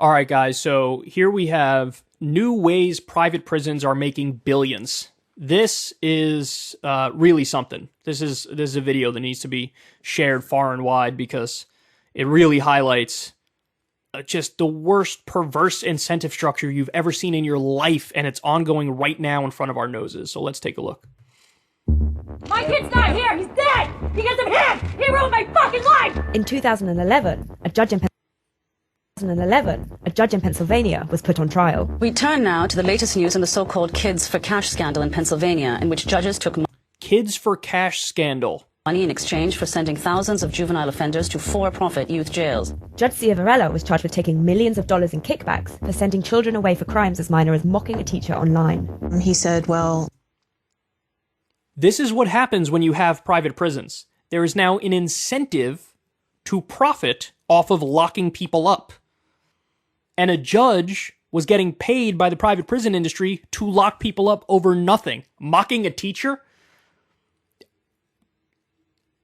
All right, guys, so here we have new ways private prisons are making billions. This is really something. This is a video that needs to be shared far and wide because it really highlights just the worst perverse incentive structure you've ever seen in your life, and it's ongoing right now in front of our noses. So let's take a look. My kid's not here! He's dead! Because of him! He ruined my fucking life! In 2011, a judge in Pennsylvania was put on trial. We turn now to the latest news in the so-called Kids for Cash scandal in Pennsylvania, in which judges took Kids for Cash scandal. money in exchange for sending thousands of juvenile offenders to for-profit youth jails. Judge Ciavarella was charged with taking millions of dollars in kickbacks for sending children away for crimes as minor as mocking a teacher online. He said, well... This is what happens when you have private prisons. There is now an incentive to profit off of locking people up. And a judge was getting paid by the private prison industry to lock people up over nothing. Mocking a teacher?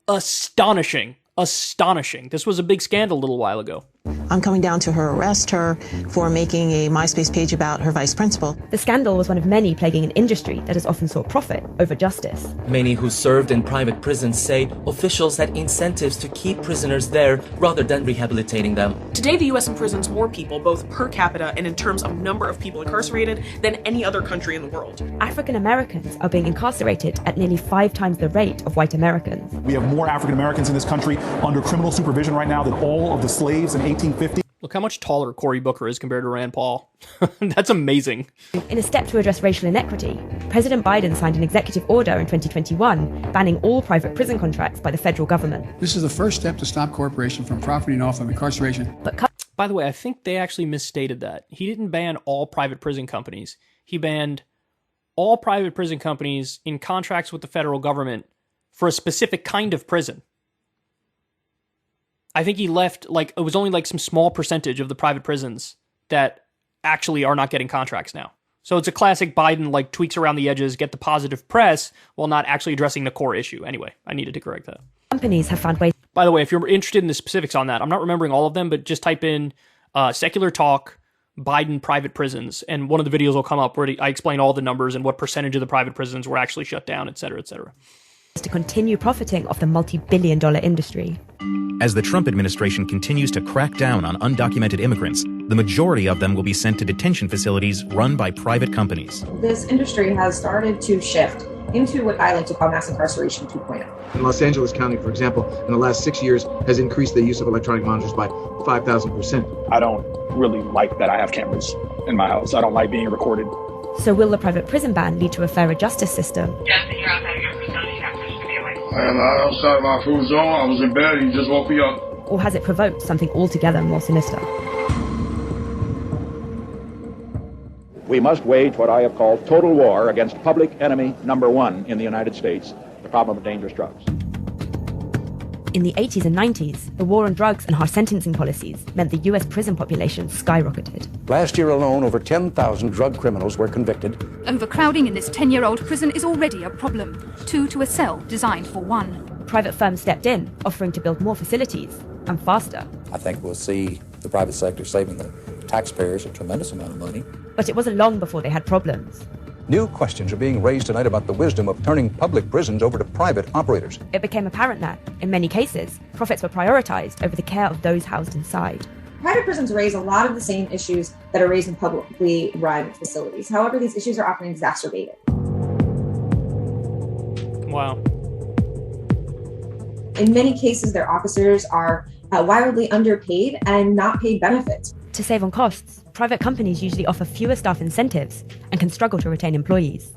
Astonishing. Astonishing. This was a big scandal a little while ago. I'm coming down to her arrest her for making a MySpace page about her vice principal. The scandal was one of many plaguing an industry that has often sought profit over justice. Many who served in private prisons say officials had incentives to keep prisoners there rather than rehabilitating them. Today, the U.S. imprisons more people, both per capita and in terms of number of people incarcerated, than any other country in the world. African Americans are being incarcerated at nearly 5 times the rate of white Americans. We have more African Americans in this country under criminal supervision right now than all of the slaves in 1850. Look how much taller Cory Booker is compared to Rand Paul. That's amazing. In a step to address racial inequity, President Biden signed an executive order in 2021 banning all private prison contracts by the federal government. This is the first step to stop corporation from profiting off of incarceration. By the way, I think they actually misstated that. He didn't ban all private prison companies. He banned all private prison companies in contracts with the federal government for a specific kind of prison. I think he left, it was only some small percentage of the private prisons that actually are not getting contracts now. So it's a classic Biden, tweaks around the edges, get the positive press, while not actually addressing the core issue. Anyway, I needed to correct that. Companies have found ways. By the way, if you're interested in the specifics on that, I'm not remembering all of them, but just type in secular talk, Biden private prisons, and one of the videos will come up where I explain all the numbers and what percentage of the private prisons were actually shut down, et cetera, et cetera. To continue profiting off the multi-billion-dollar industry. As the Trump administration continues to crack down on undocumented immigrants, the majority of them will be sent to detention facilities run by private companies. This industry has started to shift into what I like to call mass incarceration 2.0. In Los Angeles County, for example, in the last 6 years has increased the use of electronic monitors by 5,000%. I don't really like that I have cameras in my house. I don't like being recorded. So will the private prison ban lead to a fairer justice system? Justin, you're outside of your facility. You're not supposed to be away. I am outside my food zone. I was in bed. He just woke me up. Or has it provoked something altogether more sinister? We must wage what I have called total war against public enemy number one in the United States, the problem of dangerous drugs. In the 80s and 90s, the war on drugs and harsh sentencing policies meant the US prison population skyrocketed. Last year alone, over 10,000 drug criminals were convicted. Overcrowding in this 10-year-old prison is already a problem. 2 to a cell designed for 1. Private firms stepped in, offering to build more facilities, and faster. I think we'll see the private sector saving the taxpayers a tremendous amount of money. But it wasn't long before they had problems. New questions are being raised tonight about the wisdom of turning public prisons over to private operators. It became apparent that, in many cases, profits were prioritized over the care of those housed inside. Private prisons raise a lot of the same issues that are raised in publicly run facilities. However, these issues are often exacerbated. Wow. In many cases, their officers are wildly underpaid and not paid benefits. To save on costs, private companies usually offer fewer staff incentives and can struggle to retain employees.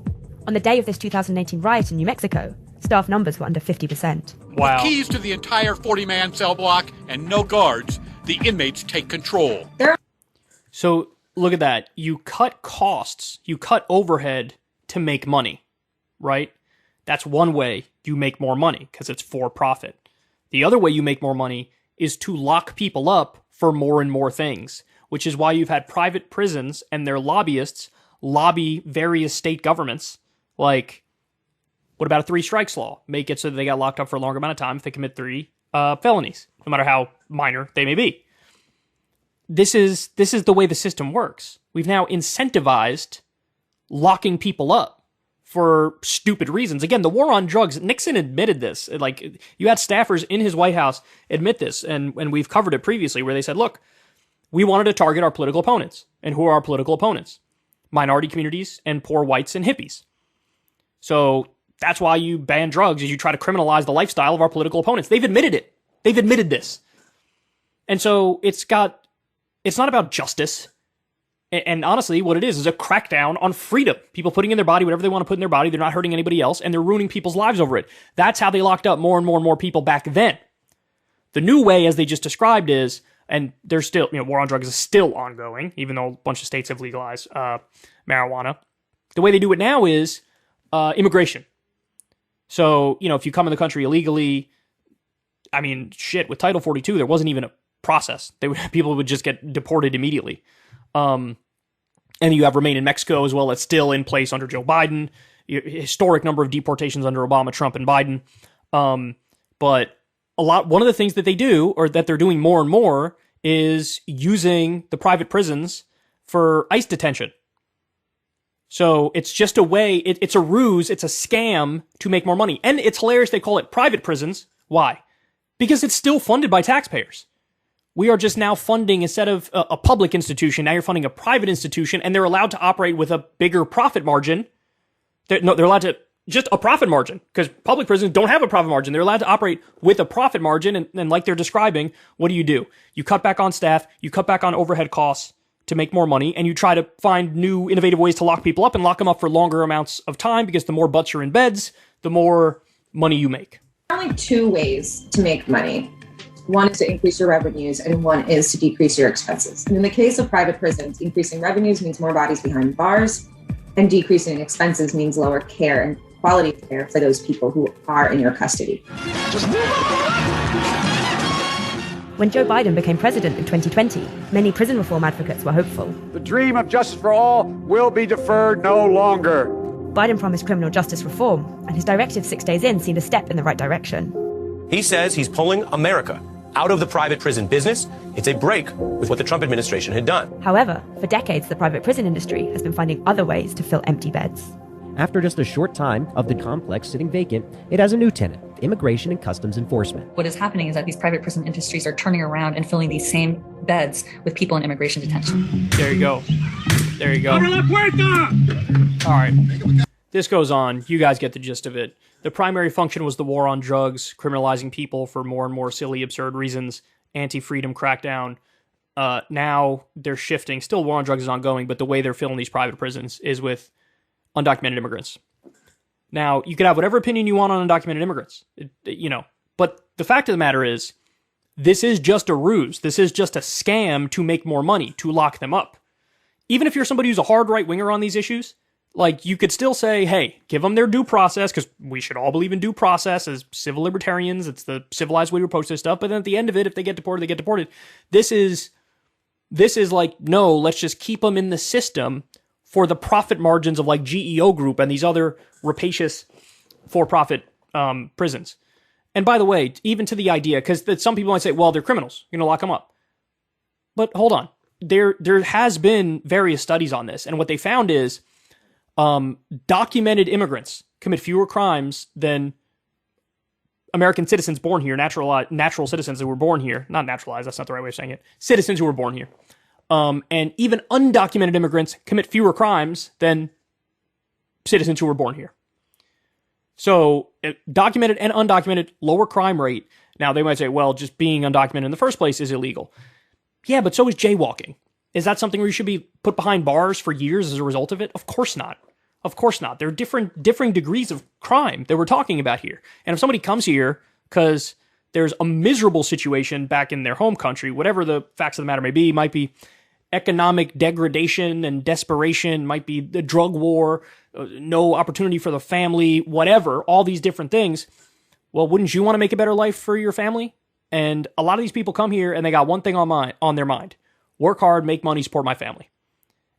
On the day of this 2018 riot in New Mexico, staff numbers were under 50%. Wow. With keys to the entire 40-man cell block and no guards, the inmates take control. So look at that. You cut costs, you cut overhead to make money, right? That's one way you make more money because it's for profit. The other way you make more money is to lock people up for more and more things, which is why you've had private prisons and their lobbyists lobby various state governments. What about a 3 strikes law? Make it so that they got locked up for a longer amount of time if they commit 3 felonies, no matter how minor they may be. this is the way the system works. We've now incentivized locking people up for stupid reasons. Again, the war on drugs, Nixon admitted this. Like, you had staffers in his White House admit this, and we've covered it previously, where they said, look, we wanted to target our political opponents. And who are our political opponents? Minority communities and poor whites and hippies. So that's why you ban drugs, is you try to criminalize the lifestyle of our political opponents. They've admitted it. They've admitted this. And so it's not about justice. And honestly, what it is a crackdown on freedom. People putting in their body whatever they want to put in their body. They're not hurting anybody else, and they're ruining people's lives over it. That's how they locked up more and more and more people back then. The new way, as they just described, is, and there's still, war on drugs is still ongoing, even though a bunch of states have legalized marijuana. The way they do it now is immigration. So, if you come in the country illegally, with Title 42, there wasn't even a process. People would just get deported immediately. And you have remain in Mexico as well. That's still in place under Joe Biden. Historic number of deportations under Obama, Trump, and Biden. But one of the things that they do, or that they're doing more and more, is using the private prisons for ICE detention. So it's just a way, it's a ruse, it's a scam to make more money. And it's hilarious they call it private prisons. Why? Because it's still funded by taxpayers. We are just now funding, instead of a public institution, now you're funding a private institution, and they're allowed to operate with a bigger profit margin. They're allowed to, just a profit margin, because public prisons don't have a profit margin. They're allowed to operate with a profit margin, and like they're describing, what do? You cut back on staff, you cut back on overhead costs to make more money, and you try to find new innovative ways to lock people up and lock them up for longer amounts of time, because the more butts you're in beds, the more money you make. There are only two ways to make money. One is to increase your revenues, and one is to decrease your expenses. And in the case of private prisons, increasing revenues means more bodies behind bars, and decreasing expenses means lower care and quality of care for those people who are in your custody. When Joe Biden became president in 2020, many prison reform advocates were hopeful. The dream of justice for all will be deferred no longer. Biden promised criminal justice reform, and his directive 6 days in seemed a step in the right direction. He says he's pulling America out of the private prison business. It's a break with what the Trump administration had done. However, for decades, the private prison industry has been finding other ways to fill empty beds. After just a short time of the complex sitting vacant, it has a new tenant, Immigration and Customs Enforcement. What is happening is that these private prison industries are turning around and filling these same beds with people in immigration detention. There you go. There you go. All right. This goes on. You guys get the gist of it. The primary function was the war on drugs, criminalizing people for more and more silly, absurd reasons, anti-freedom crackdown. Now they're shifting. Still, war on drugs is ongoing, but the way they're filling these private prisons is with undocumented immigrants. Now, you could have whatever opinion you want on undocumented immigrants, but the fact of the matter is, this is just a ruse. This is just a scam to make more money, to lock them up. Even if you're somebody who's a hard right-winger on these issues, you could still say, hey, give them their due process, because we should all believe in due process as civil libertarians. It's the civilized way to approach this stuff. But then at the end of it, if they get deported, they get deported. This is no, let's just keep them in the system for the profit margins of GEO Group and these other rapacious for-profit prisons. And by the way, even to the idea, because some people might say, well, they're criminals, you're going to lock them up. But hold on. There has been various studies on this, and what they found is documented immigrants commit fewer crimes than American citizens born here, natural citizens who were born here. Not naturalized, that's not the right way of saying it. Citizens who were born here. And even undocumented immigrants commit fewer crimes than citizens who were born here. So, documented and undocumented, lower crime rate. Now, they might say, well, just being undocumented in the first place is illegal. Yeah, but so is jaywalking. Is that something where you should be put behind bars for years as a result of it? Of course not. Of course not. There are differing degrees of crime that we're talking about here. And if somebody comes here because there's a miserable situation back in their home country, whatever the facts of the matter may be, might be economic degradation and desperation, might be the drug war, no opportunity for the family, whatever, all these different things. Well, wouldn't you want to make a better life for your family? And a lot of these people come here and they got one thing on their mind. Work hard, make money, support my family.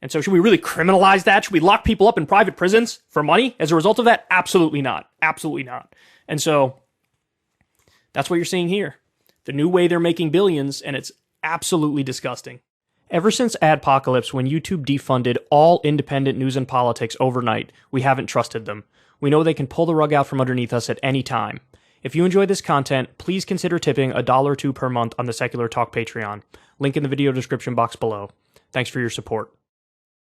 And so should we really criminalize that? Should we lock people up in private prisons for money as a result of that? Absolutely not. Absolutely not. And so that's what you're seeing here. The new way they're making billions, and it's absolutely disgusting. Ever since Adpocalypse, when YouTube defunded all independent news and politics overnight, we haven't trusted them. We know they can pull the rug out from underneath us at any time. If you enjoy this content, please consider tipping $1 or $2 per month on the Secular Talk Patreon. Link in the video description box below. Thanks for your support.